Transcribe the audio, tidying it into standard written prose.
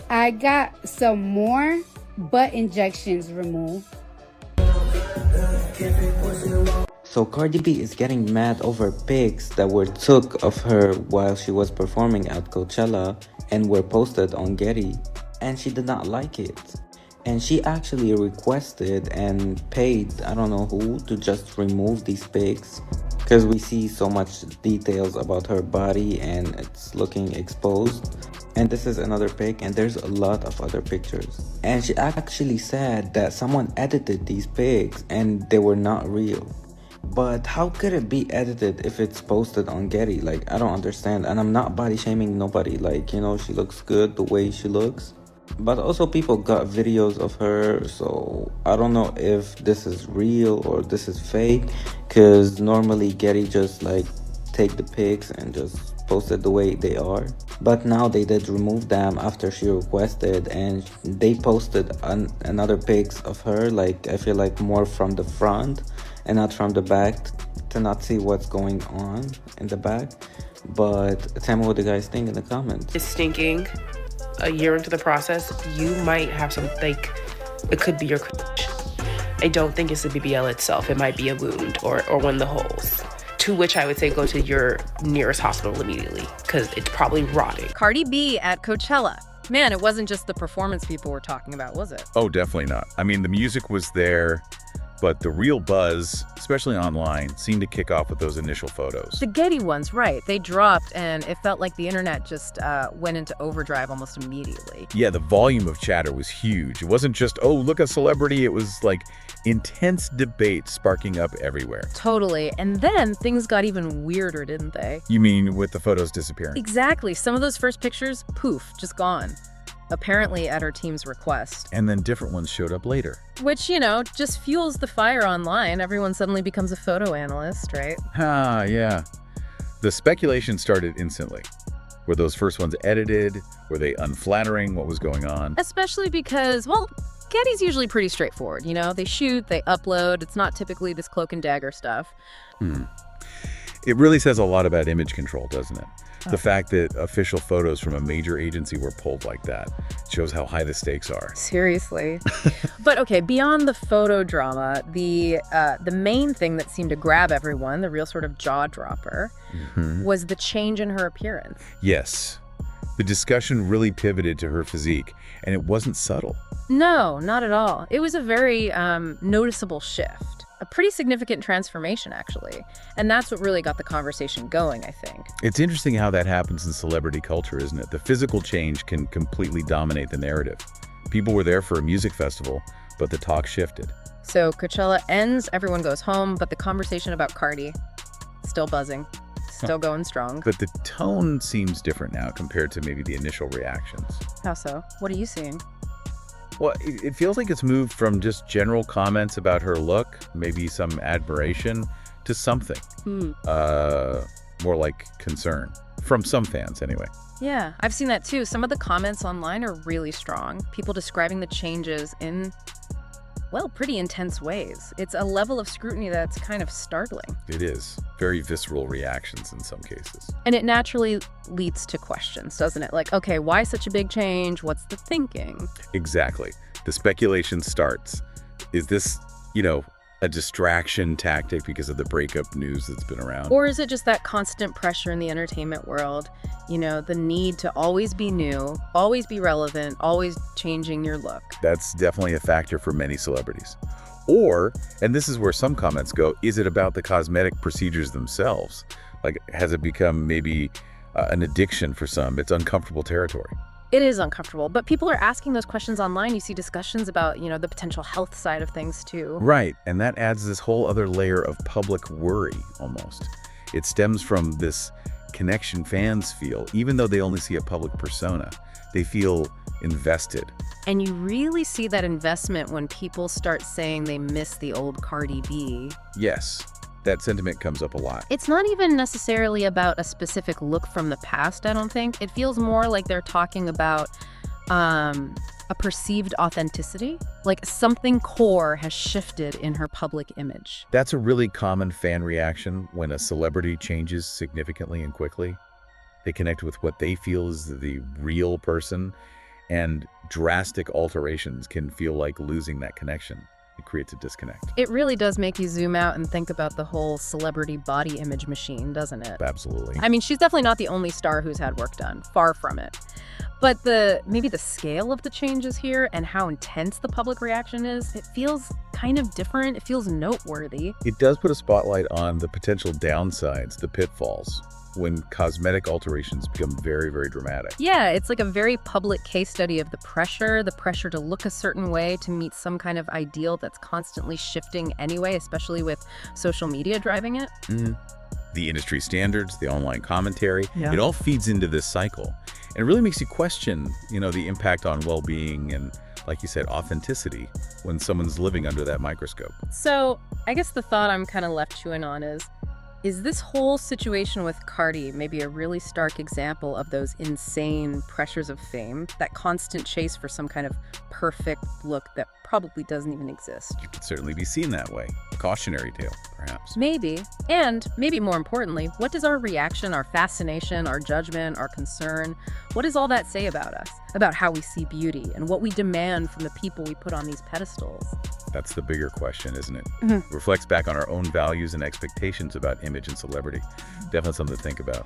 I got some more butt injections removed. So Cardi B is getting mad over pics that were took of her while she was performing at Coachella and were posted on Getty, and she did not like it. And she actually requested and paid, I don't know who, to just remove these pics because we see so much details about her body and it's looking exposed. And this is another pic, and there's a lot of other pictures. And she actually said that someone edited these pics and they were not real. But how could it be edited if it's posted on Getty? Like, I don't understand. And I'm not body shaming nobody. Like, you know, she looks good the way she looks. But also people got videos of her, so I don't know if this is real or this is fake, because normally Getty just like take the pics and just post it the way they are. But now they did remove them after she requested, and they posted another pics of her, like I feel like more from the front and not from the back, to not see what's going on in the back. But tell me what the guys think in the comments. It's stinking. A year into the process, you might have some, like, it could be your crotch. I don't think it's the BBL itself. It might be a wound or one of the holes. To which I would say go to your nearest hospital immediately, because it's probably rotting. Cardi B at Coachella. Man, it wasn't just the performance people were talking about, was it? Oh, definitely not. I mean, the music was there, but the real buzz, especially online, seemed to kick off with those initial photos. The Getty ones, right. They dropped, and it felt like the internet just went into overdrive almost immediately. Yeah, the volume of chatter was huge. It wasn't just, oh, look, a celebrity. It was like intense debate sparking up everywhere. Totally. And then things got even weirder, didn't they? You mean with the photos disappearing? Exactly. Some of those first pictures, poof, just gone. Apparently at her team's request. And then different ones showed up later. Which, you know, just fuels the fire online. Everyone suddenly becomes a photo analyst, right? Ah, yeah. The speculation started instantly. Were those first ones edited? Were they unflattering? What was going on? Especially because, well, Getty's usually pretty straightforward, you know? They shoot, they upload. It's not typically this cloak and dagger stuff. It really says a lot about image control, doesn't it? The fact that official photos from a major agency were pulled like that shows how high the stakes are. Seriously. But okay, beyond the photo drama, the main thing that seemed to grab everyone, the real sort of jaw-dropper, was the change in her appearance. Yes. The discussion really pivoted to her physique, and it wasn't subtle. No, not at all. It was a very noticeable shift. A pretty significant transformation, actually. And that's what really got the conversation going, I think. It's interesting how that happens in celebrity culture, isn't it? The physical change can completely dominate the narrative. People were there for a music festival, but the talk shifted. So Coachella ends, everyone goes home, but the conversation about Cardi, still buzzing, still going strong. But the tone seems different now compared to maybe the initial reactions. How so? What are you seeing? Well, it feels like it's moved from just general comments about her look, maybe some admiration, to something. More like concern. From some fans, anyway. Yeah, I've seen that too. Some of the comments online are really strong. People describing the changes in, well, pretty intense ways. It's a level of scrutiny that's kind of startling. It is. Very visceral reactions in some cases. And it naturally leads to questions, doesn't it? Like, okay, why such a big change? What's the thinking? Exactly. The speculation starts. Is this, a distraction tactic because of the breakup news that's been around? Or is it just that constant pressure in the entertainment world? The need to always be new, always be relevant, always changing your look. That's definitely a factor for many celebrities. Or, and this is where some comments go, is it about the cosmetic procedures themselves? Like, has it become maybe an addiction for some? It's uncomfortable territory. It is uncomfortable, but people are asking those questions online. You see discussions about, the potential health side of things too. Right, and that adds this whole other layer of public worry, almost. It stems from this connection fans feel, even though they only see a public persona. They feel invested. And you really see that investment when people start saying they miss the old Cardi B. Yes, that sentiment comes up a lot. It's not even necessarily about a specific look from the past, I don't think. It feels more like they're talking about a perceived authenticity, like something core has shifted in her public image. That's a really common fan reaction when a celebrity changes significantly and quickly. They connect with what they feel is the real person, And drastic alterations can feel like losing that connection. It creates a disconnect. It really does make you zoom out and think about the whole celebrity body image machine, doesn't it? Absolutely. I mean, she's definitely not the only star who's had work done. Far from it. But maybe the scale of the changes here and how intense the public reaction is, it feels kind of different. It feels noteworthy. It does put a spotlight on the potential downsides, the pitfalls, when cosmetic alterations become very, very dramatic. Yeah, it's like a very public case study of the pressure to look a certain way, to meet some kind of ideal that's constantly shifting anyway, especially with social media driving it. The industry standards, the online commentary, Yeah. it all feeds into this cycle. And it really makes you question, the impact on well-being and, like you said, authenticity when someone's living under that microscope. So I guess the thought I'm kind of left chewing on is this whole situation with Cardi maybe a really stark example of those insane pressures of fame, that constant chase for some kind of perfect look that probably doesn't even exist? It could certainly be seen that way. A cautionary tale, perhaps. Maybe. And maybe more importantly, what does our reaction, our fascination, our judgment, our concern, what does all that say about us? About how we see beauty and what we demand from the people we put on these pedestals? That's the bigger question, isn't it? It reflects back on our own values and expectations about image and celebrity. Definitely something to think about.